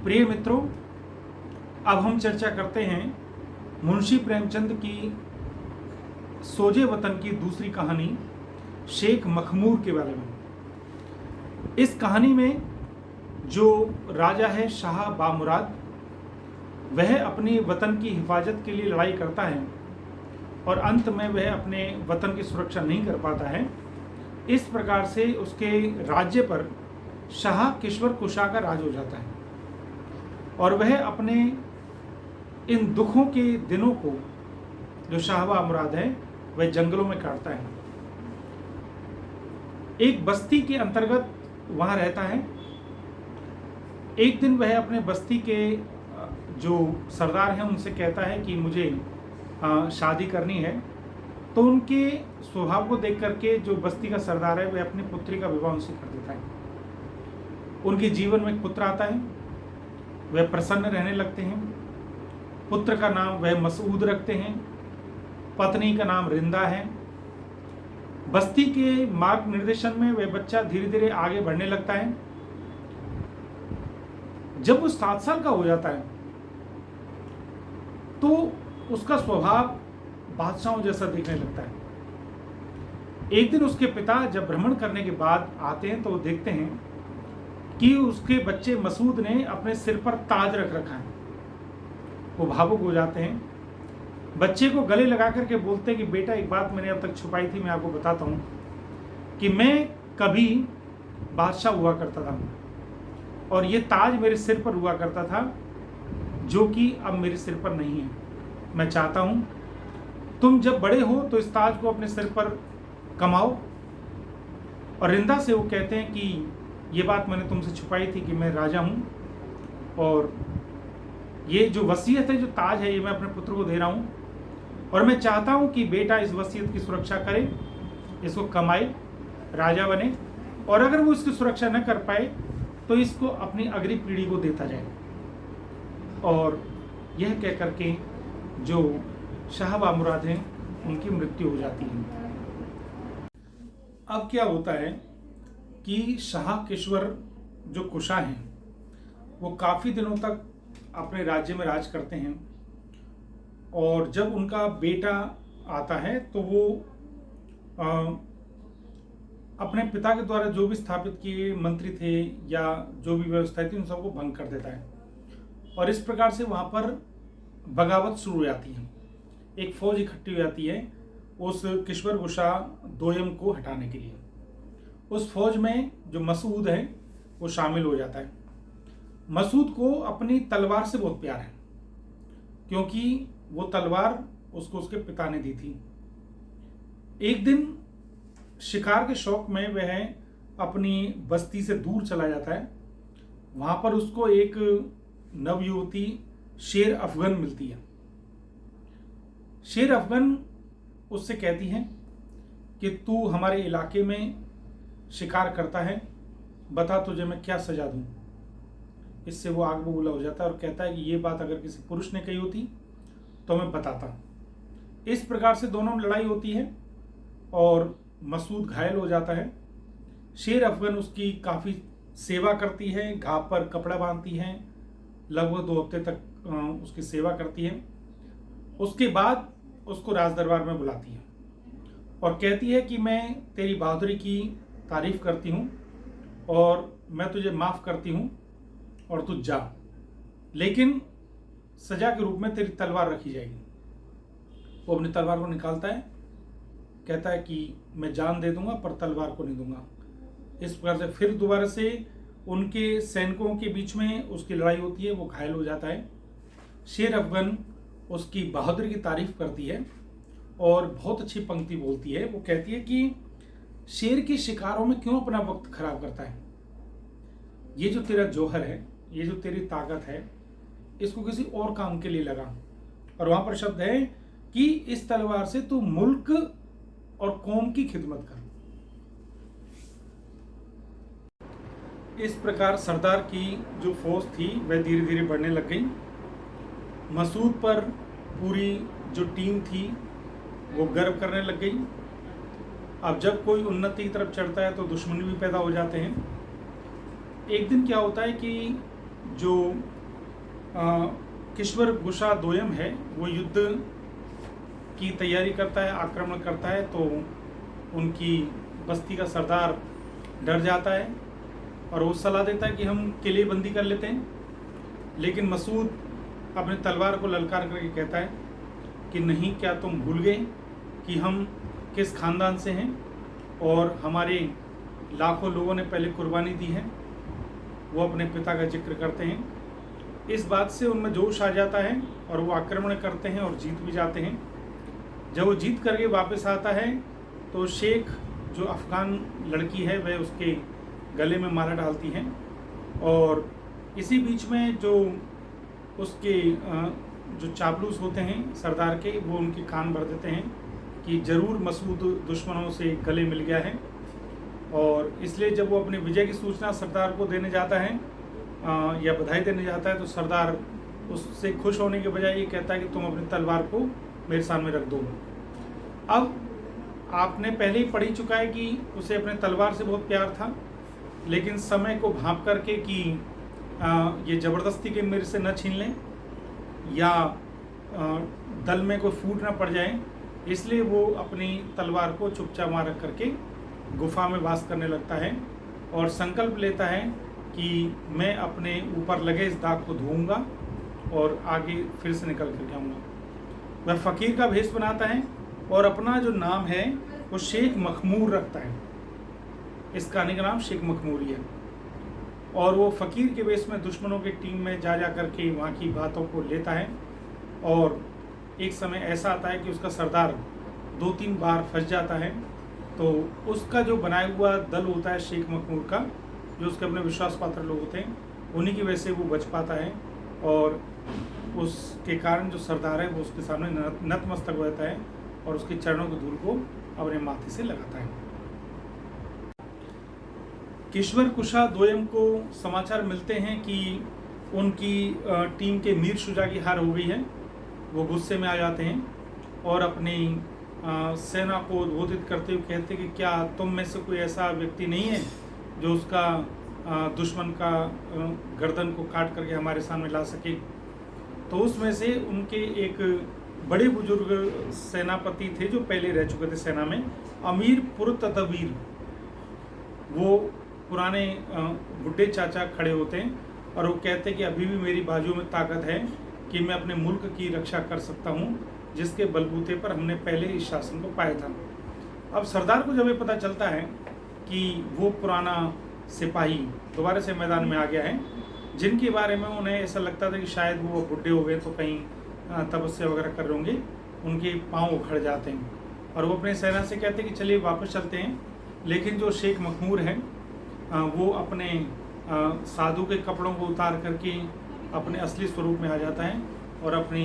प्रिय मित्रों, अब हम चर्चा करते हैं मुंशी प्रेमचंद की सोजे वतन की दूसरी कहानी शेख मखमूर के बारे में। इस कहानी में जो राजा है शाह बामुराद, वह अपनी वतन की हिफाजत के लिए लड़ाई करता है और अंत में वह अपने वतन की सुरक्षा नहीं कर पाता है। इस प्रकार से उसके राज्य पर शाह किश्वर कुशा का राज हो जाता है और वह अपने इन दुखों के दिनों को, जो शाह बामुराद है, वह जंगलों में काटता है। एक बस्ती के अंतर्गत वहाँ रहता है। एक दिन वह अपने बस्ती के जो सरदार हैं उनसे कहता है कि मुझे शादी करनी है। तो उनके स्वभाव को देख करके जो बस्ती का सरदार है वह अपनी पुत्री का विवाह उनसे कर देता है। उनके जीवन में एक पुत्र आता है, वह प्रसन्न रहने लगते हैं। पुत्र का नाम वह मसूद रखते हैं, पत्नी का नाम रिंदा है। बस्ती के मार्ग निर्देशन में वह बच्चा धीरे धीरे आगे बढ़ने लगता है। जब वो 7 साल का हो जाता है तो उसका स्वभाव बादशाहों जैसा दिखने लगता है। एक दिन उसके पिता जब भ्रमण करने के बाद आते हैं तो वो देखते हैं कि उसके बच्चे मसूद ने अपने सिर पर ताज रख रखा है। वो भावुक हो जाते हैं, बच्चे को गले लगा करके बोलते हैं कि बेटा, एक बात मैंने अब तक छुपाई थी, मैं आपको बताता हूँ कि मैं कभी बादशाह हुआ करता था और ये ताज मेरे सिर पर हुआ करता था, जो कि अब मेरे सिर पर नहीं है। मैं चाहता हूँ तुम जब बड़े हो तो इस ताज को अपने सिर पर कमाओ। और रिंदा से वो कहते हैं कि ये बात मैंने तुमसे छुपाई थी कि मैं राजा हूँ और ये जो वसीयत है, जो ताज है, ये मैं अपने पुत्र को दे रहा हूँ और मैं चाहता हूँ कि बेटा इस वसीयत की सुरक्षा करे, इसको कमाए, राजा बने, और अगर वो इसकी सुरक्षा न कर पाए तो इसको अपनी अगली पीढ़ी को देता जाए। और यह कह करके जो शाह बामुराद हैं उनकी मृत्यु हो जाती है। अब क्या होता है कि शाह किश्वर जो कुशा हैं वो काफ़ी दिनों तक अपने राज्य में राज करते हैं और जब उनका बेटा आता है तो वो अपने पिता के द्वारा जो भी स्थापित किए मंत्री थे या जो भी व्यवस्था थी उन सबको भंग कर देता है और इस प्रकार से वहाँ पर बगावत शुरू हो जाती है। एक फौज इकट्ठी हो जाती है उस किश्वर कुशा दोयम को हटाने के लिए। उस फौज में जो मसूद है वो शामिल हो जाता है। मसूद को अपनी तलवार से बहुत प्यार है क्योंकि वो तलवार उसको उसके पिता ने दी थी। एक दिन शिकार के शौक में वह अपनी बस्ती से दूर चला जाता है। वहाँ पर उसको एक नवयुवती शेर अफगन मिलती है। शेर अफगन उससे कहती है कि तू हमारे इलाके में शिकार करता है, बता तुझे मैं क्या सजा दूं। इससे वो आग बबूला हो जाता है और कहता है कि ये बात अगर किसी पुरुष ने कही होती तो मैं बताता। इस प्रकार से दोनों में लड़ाई होती है और मसूद घायल हो जाता है। शेर अफगन उसकी काफ़ी सेवा करती है, घाव पर कपड़ा बांधती है, लगभग 2 हफ्ते तक उसकी सेवा करती है। उसके बाद उसको राज दरबार में बुलाती है और कहती है कि मैं तेरी बहादुरी की तारीफ करती हूँ और मैं तुझे माफ़ करती हूँ और तू जा, लेकिन सजा के रूप में तेरी तलवार रखी जाएगी। वो अपनी तलवार को निकालता है, कहता है कि मैं जान दे दूंगा पर तलवार को नहीं दूंगा। इस प्रकार से फिर दोबारा से उनके सैनिकों के बीच में उसकी लड़ाई होती है, वो घायल हो जाता है। शेर अफगन उसकी बहादुरी की तारीफ करती है और बहुत अच्छी पंक्ति बोलती है। वो कहती है कि शेर के शिकारों में क्यों अपना वक्त खराब करता है, ये जो तेरा जौहर है, ये जो तेरी ताकत है, इसको किसी और काम के लिए लगा। और वहां पर शब्द है कि इस तलवार से तू मुल्क और कौम की खिदमत कर। इस प्रकार सरदार की जो फौज थी वह धीरे धीरे बढ़ने लग गई। मसूद पर पूरी जो टीम थी वो गर्व करने लग गई। अब जब कोई उन्नति की तरफ चढ़ता है तो दुश्मनी भी पैदा हो जाते हैं। एक दिन क्या होता है कि जो किश्वर गुशा दोयम है, वो युद्ध की तैयारी करता है, आक्रमण करता है, तो उनकी बस्ती का सरदार डर जाता है और वो सलाह देता है कि हम किले बंदी कर लेते हैं। लेकिन मसूद अपने तलवार को ललकार करके कहता है कि नहीं, क्या तुम भूल गए कि हम किस खानदान से हैं और हमारे लाखों लोगों ने पहले कुर्बानी दी है। वो अपने पिता का जिक्र करते हैं। इस बात से उनमें जोश आ जाता है और वो आक्रमण करते हैं और जीत भी जाते हैं। जब वो जीत करके वापस आता है तो शेख, जो अफ़गान लड़की है, वह उसके गले में माला डालती है और इसी बीच में जो उसके जो चापलूस होते हैं सरदार के, वो उनके कान भर देते हैं कि ज़रूर मसूद दुश्मनों से गले मिल गया है। और इसलिए जब वो अपने विजय की सूचना सरदार को देने जाता है या बधाई देने जाता है, तो सरदार उससे खुश होने के बजाय ये कहता है कि तुम अपनी तलवार को मेरे सामने रख दो। अब आपने पहले ही पढ़ ही चुका है कि उसे अपने तलवार से बहुत प्यार था, लेकिन समय को भांप करके कि ये ज़बरदस्ती के मेरे से न छीन लें या दल में कोई फूट ना पड़ जाए, इसलिए वो अपनी तलवार को चुपचाप वहाँ रख करके गुफा में वास करने लगता है और संकल्प लेता है कि मैं अपने ऊपर लगे इस दाग को धोऊंगा और आगे फिर से निकल कर आऊँगा। वह फ़कीर का भेष बनाता है और अपना जो नाम है वो शेख मखमूर रखता है। इस कहानी का नाम शेख मखमूरी है और वो फ़कीर के वेश में दुश्मनों की टीम में जा करके वहाँ की बातों को लेता है। और एक समय ऐसा आता है कि उसका सरदार 2-3 बार फंस जाता है, तो उसका जो बनाया हुआ दल होता है शेख मखमूर का, जो उसके अपने विश्वास पात्र लोग होते हैं, उन्हीं की वजह से वो बच पाता है और उसके कारण जो सरदार है वो उसके सामने नतमस्तक हो जाता है और उसके चरणों की धूल को अपने माथे से लगाता है। किश्वर कुशा दोयम को समाचार मिलते हैं कि उनकी टीम के मीर शुजा की हार हो गई है। वो गुस्से में आ जाते हैं और अपनी सेना को उद्बोधित करते हुए कहते कि क्या तुम में से कोई ऐसा व्यक्ति नहीं है जो उसका दुश्मन का गर्दन को काट करके हमारे सामने ला सके। तो उसमें से उनके एक बड़े बुजुर्ग सेनापति थे जो पहले रह चुके थे सेना में, अमीर पुरतदवीर। वो पुराने बुढ़े चाचा खड़े होते हैं और वो कहते कि अभी भी मेरी बाजू में ताकत है कि मैं अपने मुल्क की रक्षा कर सकता हूँ, जिसके बलबूते पर हमने पहले इस शासन को पाया था। अब सरदार को जब ये पता चलता है कि वो पुराना सिपाही दोबारा से मैदान में आ गया है, जिनके बारे में उन्हें ऐसा लगता था कि शायद वो बुढ़े हो गए तो कहीं तपस्या वगैरह कर रहे होंगे, उनके पाँव उखड़ जाते हैं और वो अपने सेना से कहते हैं कि चलिए वापस चलते हैं। लेकिन जो शेख मखमूर है वो अपने साधु के कपड़ों को उतार करके अपने असली स्वरूप में आ जाता है और अपनी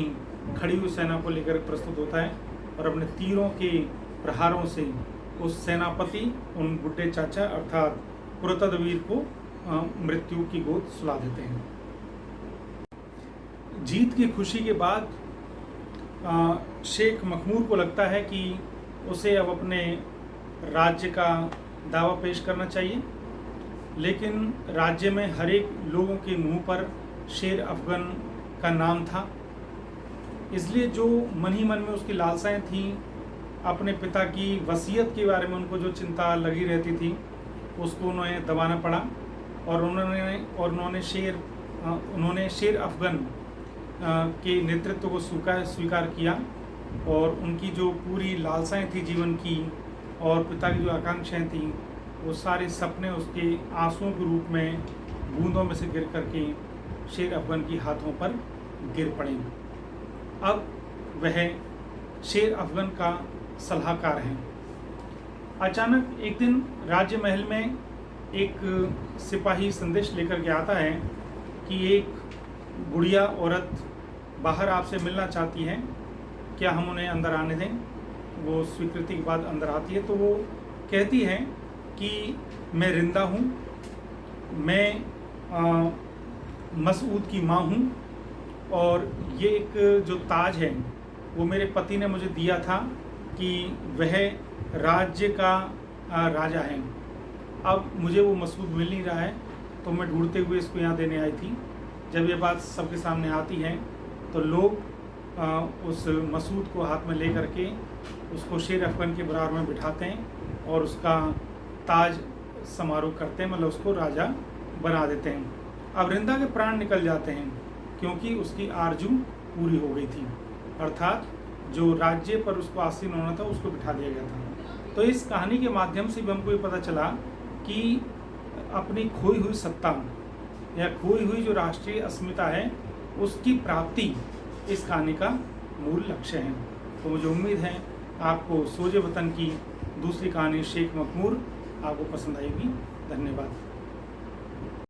खड़ी हुई सेना को लेकर प्रस्तुत होता है और अपने तीरों के प्रहारों से उस सेनापति, उन बुढ़े चाचा अर्थात पुरतदवीर को मृत्यु की गोद सुला देते हैं। जीत की खुशी के बाद शेख मखमूर को लगता है कि उसे अब अपने राज्य का दावा पेश करना चाहिए, लेकिन राज्य में हर एक लोगों के मुंह पर शेर अफगन का नाम था। इसलिए जो मन ही मन में उसकी लालसाएं थीं, अपने पिता की वसीयत के बारे में उनको जो चिंता लगी रहती थी, उसको उन्हें दबाना पड़ा और उन्होंने शेर अफगन के नेतृत्व को स्वीकार किया और उनकी जो पूरी लालसाएं थी जीवन की और पिता की जो आकांक्षाएं थीं, वो सारे सपने उसके आंसुओं के रूप में बूंदों में से गिर करके शेर अफगन की हाथों पर गिर पड़े। अब वह शेर अफगन का सलाहकार है। अचानक एक दिन राज्य महल में एक सिपाही संदेश लेकर के आता है कि एक बुढ़िया औरत बाहर आपसे मिलना चाहती है, क्या हम उन्हें अंदर आने दें। वो स्वीकृति के बाद अंदर आती है तो वो कहती है कि मैं रिंदा हूँ, मैं मसूद की माँ हूँ और ये एक जो ताज है वो मेरे पति ने मुझे दिया था कि वह राज्य का राजा है। अब मुझे वो मसूद मिल नहीं रहा है तो मैं ढूंढते हुए इसको यहाँ देने आई थी। जब ये बात सबके सामने आती है तो लोग उस मसूद को हाथ में ले करके उसको शेर अफगन के बराबर में बिठाते हैं और उसका ताज समारोह करते हैं, मतलब उसको राजा बना देते हैं। अब रिंदा के प्राण निकल जाते हैं क्योंकि उसकी आरजू पूरी हो गई थी, अर्थात जो राज्य पर उसको आसीन होना था उसको बिठा दिया गया था। तो इस कहानी के माध्यम से भी हमको ये पता चला कि अपनी खोई हुई सत्ता या खोई हुई जो राष्ट्रीय अस्मिता है उसकी प्राप्ति इस कहानी का मूल लक्ष्य है। तो मुझे उम्मीद है आपको सोजे वतन की दूसरी कहानी शेख मखमूर आपको पसंद आएगी। धन्यवाद।